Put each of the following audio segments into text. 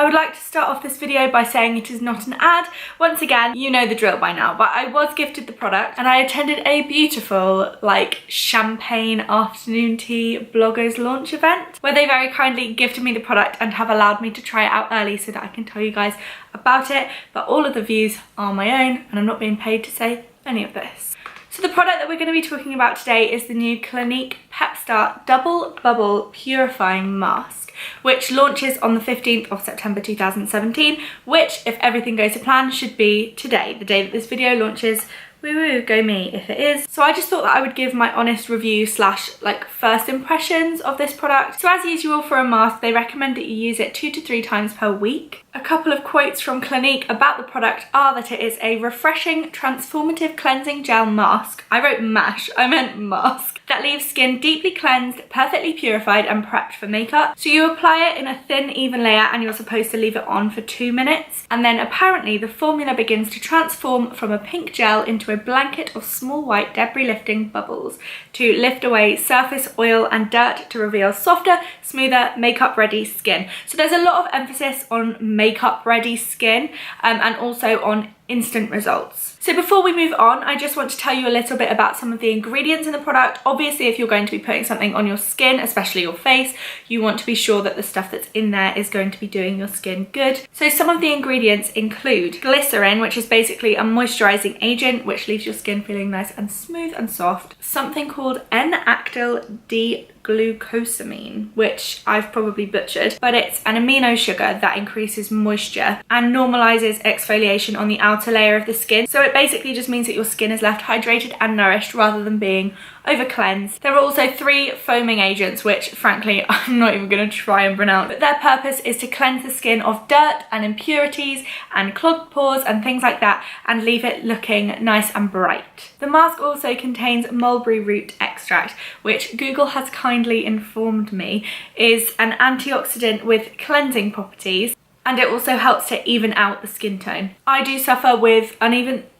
would like to start off this video by saying it is not an ad. Once again, you know the drill by now, but I was gifted the product and I attended a beautiful like champagne afternoon tea bloggers launch event where they very kindly gifted me the product and have allowed me to try it out early so that I can tell you guys about it, but all of the views are my own and I'm not being paid to say any of this. So the product that we're going to be talking about today is the new Clinique Pep-Start Double Bubble Purifying Mask, which launches on the 15th of September 2017, which, if everything goes to plan, should be today, the day that this video launches. Woo woo, go me if it is. So I just thought that I would give my honest review slash like first impressions of this product. So as usual for a mask, they recommend that you use it 2 to 3 times per week. A couple of quotes from Clinique about the product are that it is a refreshing, transformative cleansing gel mask. I wrote mash, I meant mask. That leaves skin deeply cleansed, perfectly purified and prepped for makeup. So you apply it in a thin, even layer and you're supposed to leave it on for 2 minutes. And then apparently the formula begins to transform from a pink gel into a blanket of small white debris lifting bubbles to lift away surface oil and dirt to reveal softer, smoother, makeup ready skin. So there's a lot of emphasis on makeup ready skin and also on instant results. So before we move on, I just want to tell you a little bit about some of the ingredients in the product. Obviously, if you're going to be putting something on your skin, especially your face, you want to be sure that the stuff that's in there is going to be doing your skin good. So some of the ingredients include glycerin, which is basically a moisturizing agent which leaves your skin feeling nice and smooth and soft. Something called N-actyl D-glucosamine, which I've probably butchered, but it's an amino sugar that increases moisture and normalizes exfoliation on the outer layer of the skin. So it basically just means that your skin is left hydrated and nourished rather than being over cleansed. There are also 3 foaming agents, which frankly I'm not even going to try and pronounce, but their purpose is to cleanse the skin of dirt and impurities and clogged pores and things like that and leave it looking nice and bright. The mask also contains mulberry root extract, which Google has kindly informed me is an antioxidant with cleansing properties, and it also helps to even out the skin tone. I do suffer with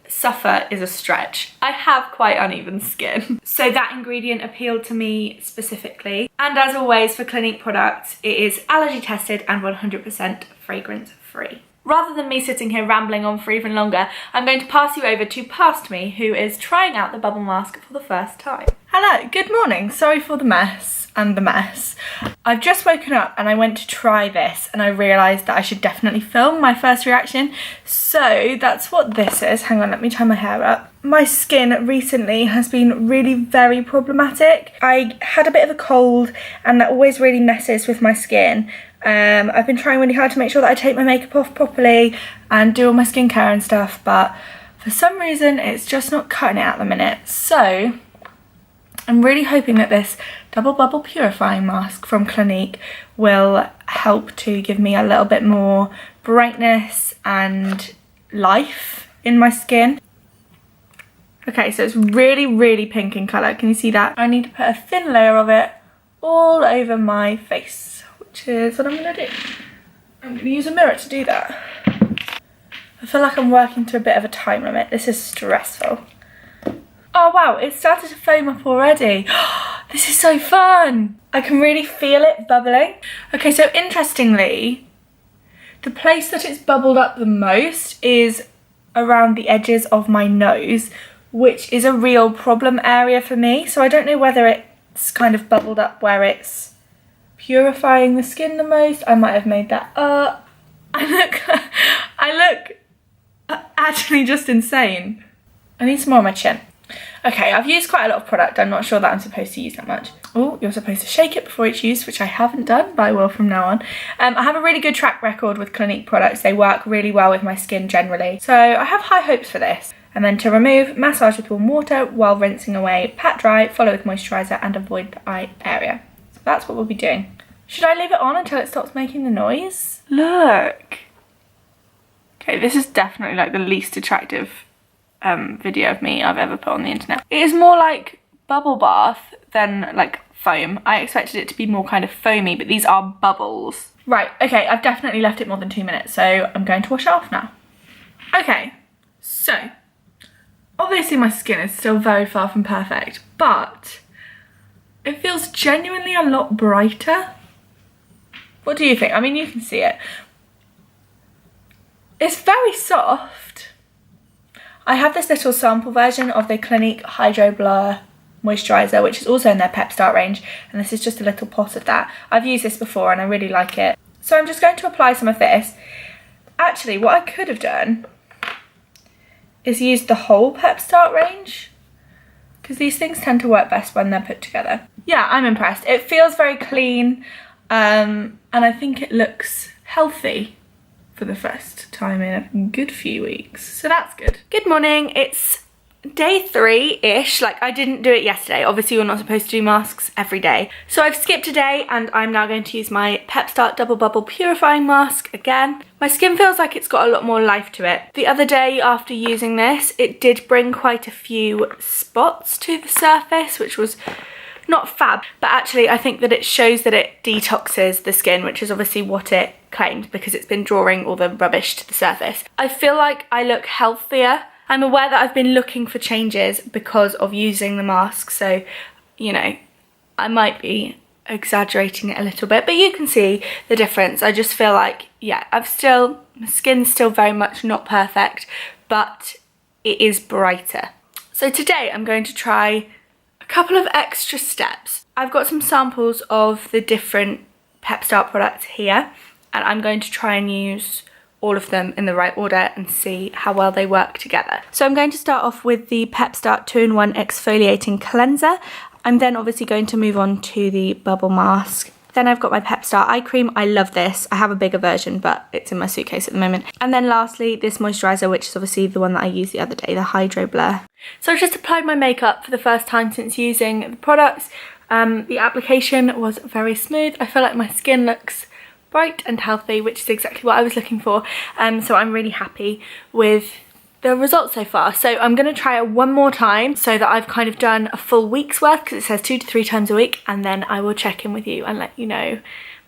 suffer is a stretch. I have quite uneven skin. So that ingredient appealed to me specifically. And as always for Clinique products, it is allergy tested and 100% fragrance free. Rather than me sitting here rambling on for even longer, I'm going to pass you over to Past Me, who is trying out the bubble mask for the first time. Hello, good morning. Sorry for the mess and the mess. I've just woken up and I went to try this and I realised that I should definitely film my first reaction. So that's what this is. Hang on, let me tie my hair up. My skin recently has been really very problematic. I had a bit of a cold and that always really messes with my skin. I've been trying really hard to make sure that I take my makeup off properly and do all my skincare and stuff, but for some reason it's just not cutting it at the minute. So I'm really hoping that this double bubble purifying mask from Clinique will help to give me a little bit more brightness and life in my skin. Okay, so it's really, really pink in colour. Can you see that? I need to put a thin layer of it all over my face, which is what I'm going to do. I'm going to use a mirror to do that. I feel like I'm working to a bit of a time limit. This is stressful. Oh wow, it started to foam up already. This is so fun. I can really feel it bubbling. Okay, so interestingly, the place that it's bubbled up the most is around the edges of my nose, which is a real problem area for me. So I don't know whether it's kind of bubbled up where it's purifying the skin the most. I might have made that up. I look actually just insane. I need some more on my chin. Okay, I've used quite a lot of product. I'm not sure that I'm supposed to use that much. Oh, you're supposed to shake it before it's used, which I haven't done, but I will from now on. I have a really good track record with Clinique products. They work really well with my skin generally. So I have high hopes for this. And then to remove, massage with warm water while rinsing away, pat dry, follow with moisturiser and avoid the eye area. So that's what we'll be doing. Should I leave it on until it stops making the noise? Look. Okay, this is definitely like the least attractive video of me I've ever put on the internet. It is more like bubble bath than like foam. I expected it to be more kind of foamy, but these are bubbles. Right, okay, I've definitely left it more than 2 minutes, so I'm going to wash it off now. Okay, so obviously my skin is still very far from perfect, but it feels genuinely a lot brighter. What do you think? I mean, you can see it. It's very soft. I have this little sample version of the Clinique Hydro Blur moisturiser, which is also in their Pep-Start range, and this is just a little pot of that. I've used this before and I really like it. So I'm just going to apply some of this. Actually, what I could have done is use the whole Pep-Start range, because these things tend to work best when they're put together. Yeah, I'm impressed. It feels very clean, and I think it looks healthy for the first time in a good few weeks, so that's good. Good morning. It's day 3-ish. Like, I didn't do it yesterday. Obviously you're not supposed to do masks every day, so I've skipped a day and I'm now going to use my Pep-Start Double Bubble Purifying Mask again. My skin feels like it's got a lot more life to it. The other day after using this, it did bring quite a few spots to the surface, which was not fab, but actually I think that it shows that it detoxes the skin, which is obviously what it claims, because it's been drawing all the rubbish to the surface. I feel like I look healthier. I'm aware that I've been looking for changes because of using the mask, so, you know, I might be exaggerating it a little bit, but you can see the difference. I just feel like, yeah, my skin's still very much not perfect, but it is brighter. So today I'm going to try a couple of extra steps. I've got some samples of the different Pep-Start products here, and I'm going to try and use all of them in the right order and see how well they work together. So I'm going to start off with the Pep-Start 2-in-1 Exfoliating Cleanser. I'm then obviously going to move on to the bubble mask. Then I've got my Pep-Start Eye Cream. I love this. I have a bigger version, but it's in my suitcase at the moment. And then lastly, this moisturiser, which is obviously the one that I used the other day, the Hydro Blur. So I've just applied my makeup for the first time since using the products. The application was very smooth. I feel like my skin looks bright and healthy, which is exactly what I was looking for. So I'm really happy with the results so far. So I'm going to try it one more time so that I've kind of done a full week's worth, because it says 2 to 3 times a week, and then I will check in with you and let you know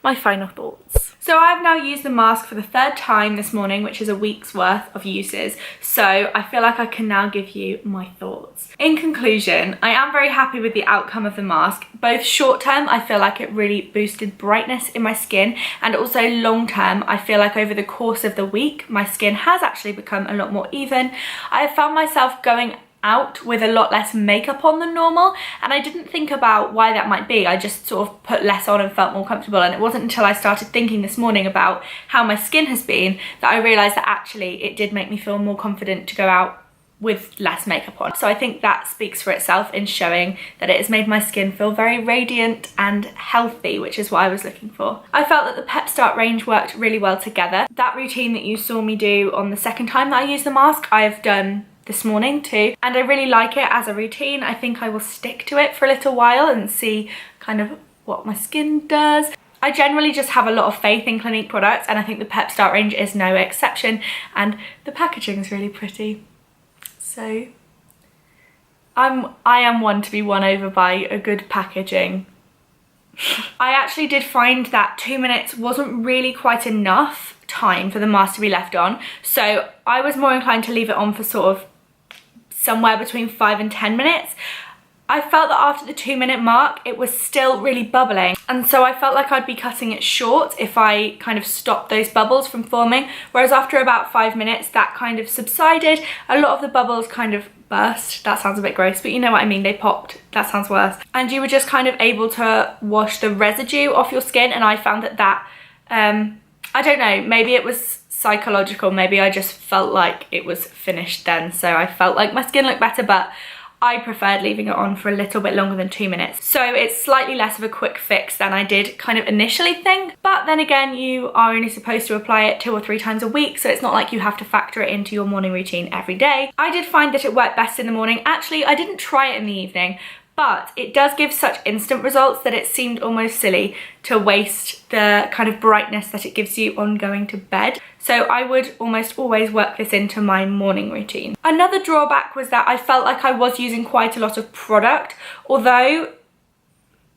my final thoughts. So I've now used the mask for the 3rd time this morning, which is a week's worth of uses. So I feel like I can now give you my thoughts. In conclusion, I am very happy with the outcome of the mask. Both short term, I feel like it really boosted brightness in my skin, and also long term, I feel like over the course of the week, my skin has actually become a lot more even. I have found myself going out with a lot less makeup on than normal, and I didn't think about why that might be. I just sort of put less on and felt more comfortable, and it wasn't until I started thinking this morning about how my skin has been that I realised that actually it did make me feel more confident to go out with less makeup on. So I think that speaks for itself in showing that it has made my skin feel very radiant and healthy, which is what I was looking for. I felt that the Pep-Start range worked really well together. That routine that you saw me do on the 2nd time that I used the mask, I've done this morning too, and I really like it as a routine. I think I will stick to it for a little while and see kind of what my skin does. I generally just have a lot of faith in Clinique products, and I think the Pep-Start range is no exception, and the packaging is really pretty. So I am one to be won over by a good packaging. I actually did find that 2 minutes wasn't really quite enough time for the mask to be left on, so I was more inclined to leave it on for sort of somewhere between 5 and 10 minutes. I felt that after the 2-minute mark, it was still really bubbling, and so I felt like I'd be cutting it short if I kind of stopped those bubbles from forming, whereas after about 5 minutes, that kind of subsided. A lot of the bubbles kind of burst. That sounds a bit gross, but you know what I mean, they popped. That sounds worse. And you were just kind of able to wash the residue off your skin, and I found that I don't know, maybe it was psychological, maybe I just felt like it was finished then, so I felt like my skin looked better, but I preferred leaving it on for a little bit longer than 2 minutes. So it's slightly less of a quick fix than I did kind of initially think, but then again, you are only supposed to apply it 2 or 3 times a week, so it's not like you have to factor it into your morning routine every day. I did find that it worked best in the morning. Actually, I didn't try it in the evening, but it does give such instant results that it seemed almost silly to waste the kind of brightness that it gives you on going to bed. So I would almost always work this into my morning routine. Another drawback was that I felt like I was using quite a lot of product, although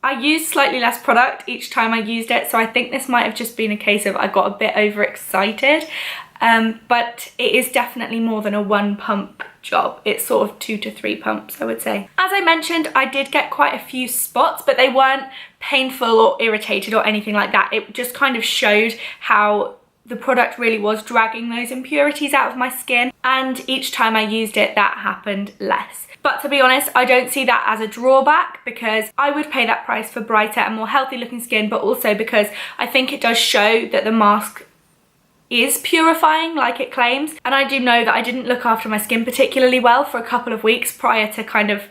I used slightly less product each time I used it, so I think this might have just been a case of I got a bit overexcited. But it is definitely more than a 1 pump job. It's sort of 2 to 3 pumps, I would say. As I mentioned, I did get quite a few spots, but they weren't painful or irritated or anything like that. It just kind of showed how the product really was dragging those impurities out of my skin, and each time I used it that happened less. But to be honest, I don't see that as a drawback, because I would pay that price for brighter and more healthy looking skin, but also because I think it does show that the mask is purifying like it claims. And I do know that I didn't look after my skin particularly well for a couple of weeks prior to kind of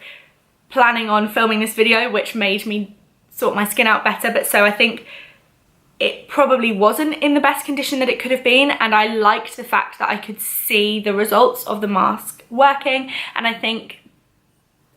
planning on filming this video, which made me sort my skin out better. But so I think it probably wasn't in the best condition that it could have been, and I liked the fact that I could see the results of the mask working. And I think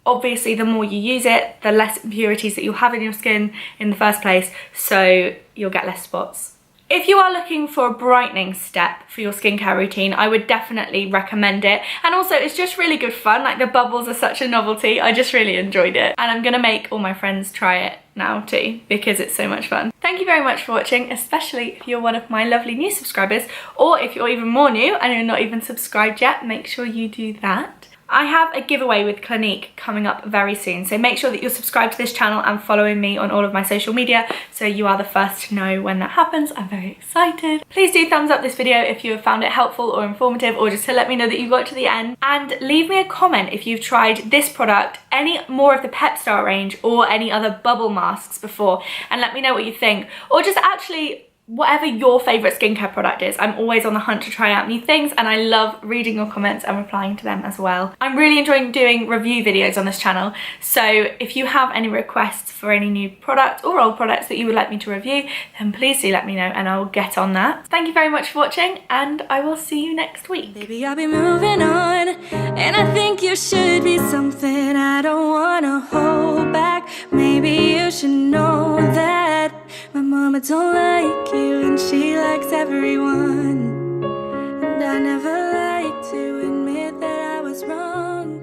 obviously the more you use it, the less impurities that you'll have in your skin in the first place, so you'll get less spots. If you are looking for a brightening step for your skincare routine, I would definitely recommend it. And also, it's just really good fun. Like, the bubbles are such a novelty. I just really enjoyed it. And I'm gonna make all my friends try it now too, because it's so much fun. Thank you very much for watching, especially if you're one of my lovely new subscribers, or if you're even more new and you're not even subscribed yet, make sure you do that. I have a giveaway with Clinique coming up very soon, so make sure that you're subscribed to this channel and following me on all of my social media so you are the first to know when that happens. I'm very excited. Please do thumbs up this video if you have found it helpful or informative, or just to let me know that you got to the end. And leave me a comment if you've tried this product, any more of the Pep-Start range, or any other bubble masks before, and let me know what you think. Or just actually, whatever your favourite skincare product is. I'm always on the hunt to try out new things, and I love reading your comments and replying to them as well. I'm really enjoying doing review videos on this channel, so if you have any requests for any new products or old products that you would like me to review, then please do let me know and I will get on that. Thank you very much for watching, and I will see you next week. Baby, I'll be moving on, and I think you should be something I don't wanna hold back. Maybe you should know that my mama don't like you and she likes everyone, and I never like to admit that I was wrong.